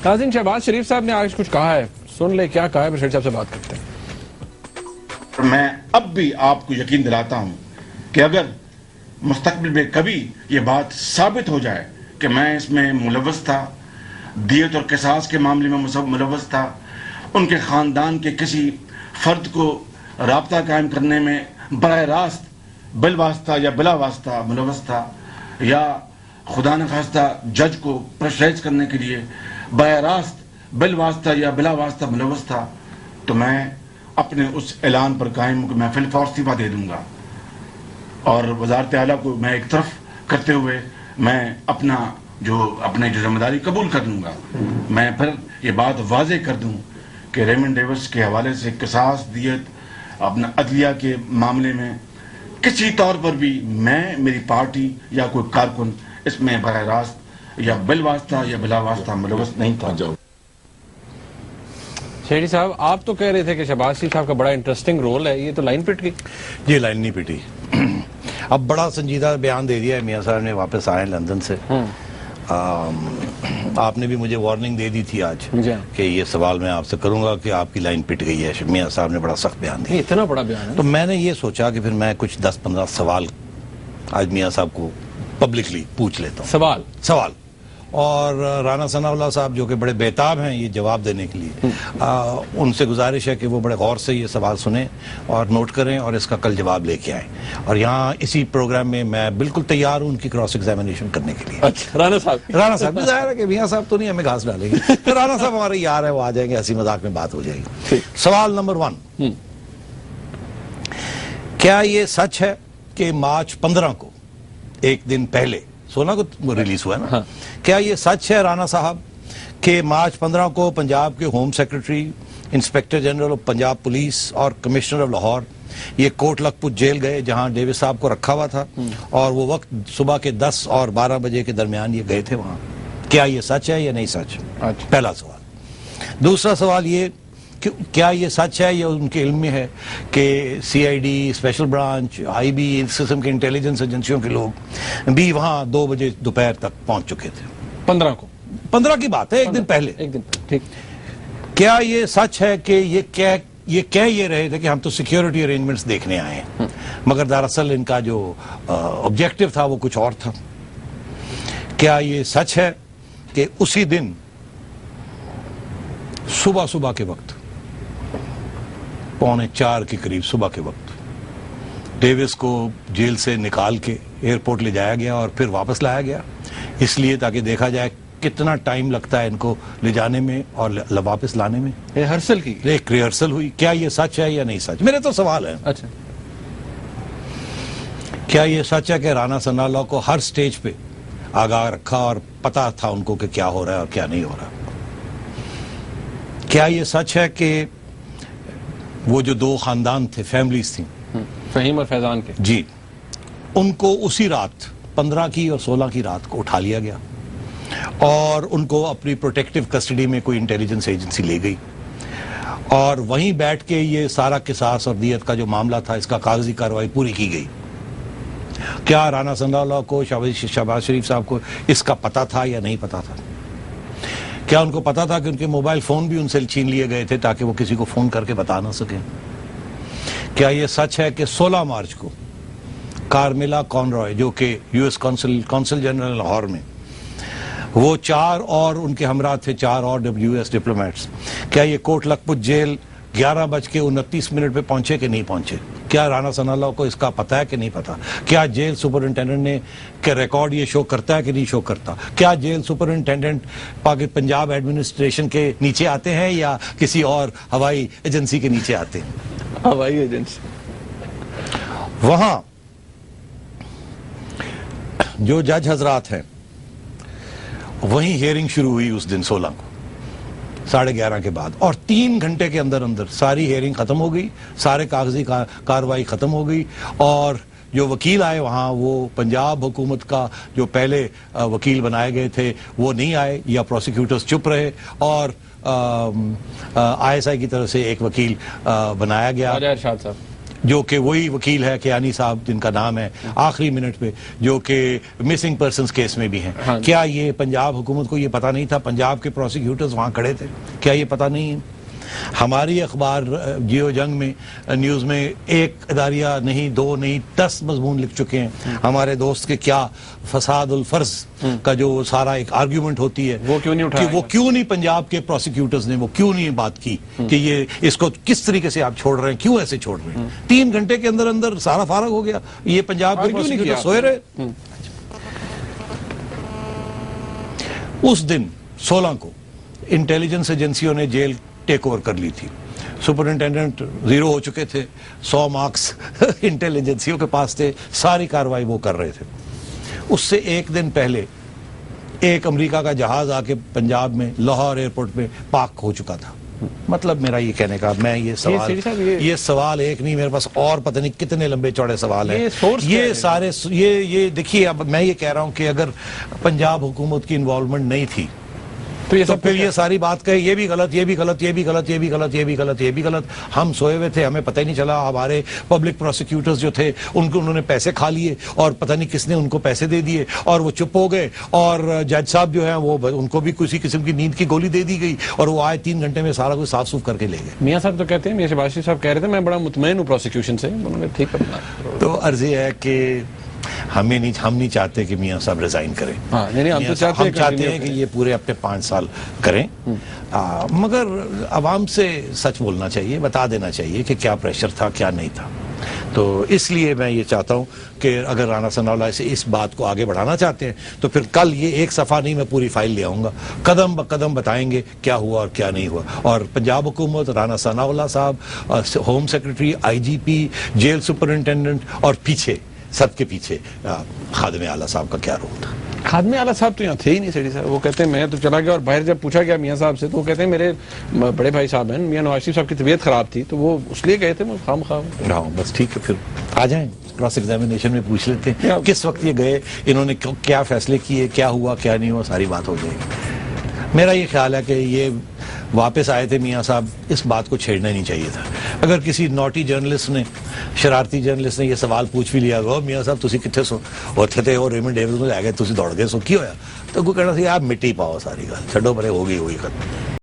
नाज़रीन, शहबाज शरीफ साहब ने आज कुछ कहा है, सुन ले क्या कहा है, फिर शरीफ साहब से बात करते हैं। मैं अब भी आपको यकीन दिलाता हूं कि अगर मुस्तकबिल में कभी ये बात साबित हो जाए कि मैं इसमें मुलव्वस था, दियत और किसास के मामले में मुलव्वस था, उनके ख़ानदान के किसी फ़र्द को राब्ता कायम करने में बराह रास्त बिलवास्ता या बिला वास्ता मुलव्वस था, या खुदा न खास्ता जज को प्रेशराइज करने के लिए बराह रास्त बिलवास्ता या बिला वास्ता मुलव्वस था, तो मैं अपने उस ऐलान पर कायम कि मैं फिलफौर इस्तीफा दे दूंगा और वजारत आला को मैं एक तरफ करते हुए मैं अपनी जो जिम्मेदारी कबूल कर लूंगा। मैं फिर ये बात वाजे कर दूं कि रेमंड डेविस के हवाले से किसास, दियत, अपना अदलिया के मामले में किसी तौर पर भी मैं, मेरी पार्टी या कोई कारकुन इसमें बराह रास्त या बिलवास्ता या बिला वास्ता मुलव्वस नहीं था। शेरी साहब, आप तो कह रहे थे कि शहबाज शरीफ साहब का बड़ा इंटरेस्टिंग रोल है, ये तो लाइन पिट गई। ये लाइन नहीं पिटी। अब बड़ा संजीदा बयान दे दिया है मियां साहब ने, वापस आए लंदन से। आपने भी मुझे वार्निंग दे दी थी आज कि ये सवाल मैं आपसे करूंगा कि आपकी लाइन पिट गई है। मियां साहब ने बड़ा सख्त बयान दिया, इतना बड़ा बयान है। तो मैंने ये सोचा कि फिर मैं कुछ 10-15 सवाल आज मियां साहब को पब्लिकली पूछ लेता हूँ। सवाल और राना सनाउल्लाह साहब जो कि बड़े बेताब हैं ये जवाब देने के लिए, उनसे गुजारिश है कि वो बड़े गौर से ये सवाल सुने और नोट करें और इसका कल जवाब लेके आएं। और यहाँ इसी प्रोग्राम में मैं बिल्कुल तैयार हूँ उनकी क्रॉस एग्जामिनेशन करने के लिए। अच्छा, राना साहब जाहिर है कि मियां साहब तो नहीं हमें घास डालेंगे, तो राना साहब हमारे यार है, वो आ जाएंगे, हंसी मजाक में बात हो जाएगी। सवाल नंबर 1, क्या ये सच है कि मार्च 15 को, एक दिन पहले 16 को रिलीज हुआ है ना, क्या ये सच है राना साहब कि मार्च 15 को पंजाब के home secretary, inspector general of Punjab police और कमिश्नर ऑफ लाहौर ये कोट लखपत जेल गए जहां डेविस साहब को रखा हुआ था, और वो वक्त सुबह के 10 और 12 बजे के दरमियान ये गए थे वहां? क्या ये सच है या नहीं सच? पहला सवाल। दूसरा सवाल ये कि क्या ये सच है या उनके इल्म में है कि सीआईडी, स्पेशल ब्रांच, आईबी, इस किस्म के इंटेलिजेंस एजेंसियों के लोग भी वहां 2 बजे दोपहर तक पहुंच चुके थे? 15 को, 15 की बात है, एक दिन पहले। ठीक। क्या ये सच है कि ये कह ये रहे थे कि हम तो सिक्योरिटी अरेंजमेंट्स देखने आए हैं, मगर दरअसल इनका जो ऑब्जेक्टिव था वो कुछ और था? क्या ये सच है कि उसी दिन सुबह के वक्त 3:45 के करीब सुबह के वक्त डेविस को जेल से निकाल के एयरपोर्ट ले जाया गया और फिर वापस लाया गया, इसलिए ताकि देखा जाए कितना टाइम लगता है इनको ले जाने में और वापस लाने में? रिहर्सल की एक रिहर्सल हुई। क्या ये सच है या नहीं सच? मेरे तो सवाल है। अच्छा, क्या ये सच है कि राना सनाउल्लाह को हर स्टेज पे आगाह रखा और पता था उनको कि क्या हो रहा है और क्या नहीं हो रहा? क्या ये सच है कि वो जो 2 खानदान थे, फैमिलीज थी, फहीम और फैजान के, जी, उनको उसी रात 15 की और 16 की रात को उठा लिया गया और उनको अपनी प्रोटेक्टिव कस्टडी में कोई इंटेलिजेंस एजेंसी ले गई और वहीं बैठ के ये सारा किसास और दियत का जो मामला था इसका कागजी कार्रवाई पूरी की गई? क्या राना सनाउल्लाह को, शहबाज शरीफ साहब को इसका पता था या नहीं पता था? क्या उनको पता था कि उनके मोबाइल फोन भी उनसे छीन लिए गए थे ताकि वो किसी को फोन करके बता ना सके? क्या ये सच है कि 16 मार्च को कार्मेला कॉनरॉय जो कि यूएस कौंसल जनरल लाहौर में, वो 4 और उनके हमरा थे 4 और यूएस डिप्लोमेट्स, क्या ये कोट लखपत जेल 11:29 पे पहुंचे कि नहीं पहुंचे? क्या राना सनाउल्लाह को इसका पता है कि नहीं पता? क्या जेल सुपरिटेंडेंट ने के रिकॉर्ड ये शो करता है कि नहीं शो करता? क्या जेल सुपरिटेंडेंट पंजाब एडमिनिस्ट्रेशन के नीचे आते हैं या किसी और हवाई एजेंसी के नीचे आते हैं? हवाई एजेंसी। वहां जो जज हजरात हैं वहीं हियरिंग शुरू हुई उस दिन 16 को 11:30 के बाद, और 3 घंटे के अंदर अंदर सारी हियरिंग खत्म हो गई, सारे कागजी कार्रवाई खत्म हो गई और जो वकील आए वहां वो पंजाब हुकूमत का जो पहले वकील बनाए गए थे वो नहीं आए या प्रोसिक्यूटर्स चुप रहे और ISI की तरफ से एक वकील बनाया गया, जो कि वही वकील है कियानी साहब जिनका नाम है आखिरी मिनट पे, जो कि मिसिंग पर्सन्स केस में भी हैं। हाँ। क्या ये पंजाब हुकूमत को ये पता नहीं था? पंजाब के प्रोसिक्यूटर्स वहां खड़े थे, क्या ये पता नहीं है? हमारी अखबार जियो जंग में न्यूज़ में एक इदारिया नहीं, 2 नहीं, 10 मजमून लिख चुके हैं हमारे दोस्त के क्या फसाद उल फर्ज का जो सारा एक आर्ग्यूमेंट होती है, वो क्यों नहीं उठाया? कि वो क्यों नहीं पंजाब के प्रोसिक्यूटर्स ने वो क्यों नहीं बात की कि ये इसको किस तरीके से आप छोड़ रहे हैं, क्यों ऐसे छोड़ रहे हैं? 3 घंटे के अंदर अंदर सारा फारग हो गया। ये पंजाब के क्यों नहीं प्रोसिक्यूटर किया? सोए रहे। उस दिन 16 को इंटेलिजेंस एजेंसियों ने जेल टेक ओवर कर ली थी। सुपरिंटेंडेंट 0 हो चुके थे, 100 मार्क्स इंटेलिजेंसियों के पास थे, सारी कार्रवाई वो कर रहे थे। उससे एक दिन पहले एक अमेरिका का जहाज आके पंजाब में लाहौर एयरपोर्ट में पार्क हो चुका था। मतलब मेरा ये कहने का, मैं ये सवाल एक नहीं, मेरे पास और पता नहीं कितने लंबे चौड़े सवाल हैं। ये सारे ये देखिए, अब मैं ये कह रहा हूं कि अगर पंजाब हुकूमत की इन्वॉल्वमेंट नहीं थी तो ये तो सब फिर ये सारी बात कहे ये भी गलत, ये भी गलत, ये भी गलत, ये भी गलत, ये भी गलत, ये भी गलत। हम सोए हुए थे, हमें पता ही नहीं चला। हमारे पब्लिक प्रोसिक्यूटर्स जो थे उन्होंने पैसे खा लिए और पता नहीं किसने उनको पैसे दे दिए और वो चुप हो गए। और जज साहब जो है वो उनको भी किसी किस्म की नींद की गोली दे दी गई और वो आए 3 घंटे में सारा कुछ साफ सूफ करके ले गए। मियां साहब तो कहते हैं, मियां शहबाज शरीफ साहब कह रहे थे मैं बड़ा मुतमईन हूं प्रोसिक्यूशन से। उन्होंने ठीक है, तो अर्जी है कि हम नहीं चाहते कि मियां साहब रिजाइन करें। हाँ, नहीं, हम तो चाहते हैं कि ये पूरे अपने 5 साल करें। मगर आवाम से सच बोलना चाहिए, बता देना चाहिए कि क्या प्रेशर था, क्या नहीं था। तो इसलिए मैं ये चाहता हूं कि अगर राना सनाउल्लाह से इस बात को आगे बढ़ाना चाहते हैं तो फिर कल ये एक सफ़ा नहीं, मैं पूरी फाइल ले आऊंगा, कदम ब कदम बताएंगे क्या हुआ और क्या नहीं हुआ। और पंजाब हुकूमत, Rana Sanaullah sahab, home secretary, IGP, jail superintendent और पीछे सबके पीछे खादिम आला साहब का क्या रोल था। खादिम आला साहब तो यहाँ थे ही नहीं सेठी साहब। वो कहते हैं मैं तो चला गया, और बाहर जब पूछा गया मियां साहब से तो वो कहते हैं मेरे बड़े भाई साहब हैं, मियां नवाज शरीफ साहब की तबीयत खराब थी तो वो उसलिए गए थे। मैं खाम बस ठीक है, फिर आ जाएं क्रॉस एग्जामिनेशन में पूछ लेते हैं किस वक्त ये गए, इन्होंने क्या फैसले किए, क्या हुआ क्या नहीं हुआ, सारी बात हो जाएगी। मेरा ये ख्याल है कि ये वापस आए थे मियां साहब, इस बात को छेड़ना नहीं चाहिए था। अगर किसी नॉटी जर्नलिस्ट ने, शरारती जर्नलिस्ट ने ये सवाल पूछ भी लिया गो मियां साहब तुसी कितने सो उत्थे थे और रेमंड डेविस में लै गए, तुसी दौड़ गए सो की होया, तो कोई कहना सी आप मिट्टी पाओ, सारी गल छड्डो परे, हो गई खत्म।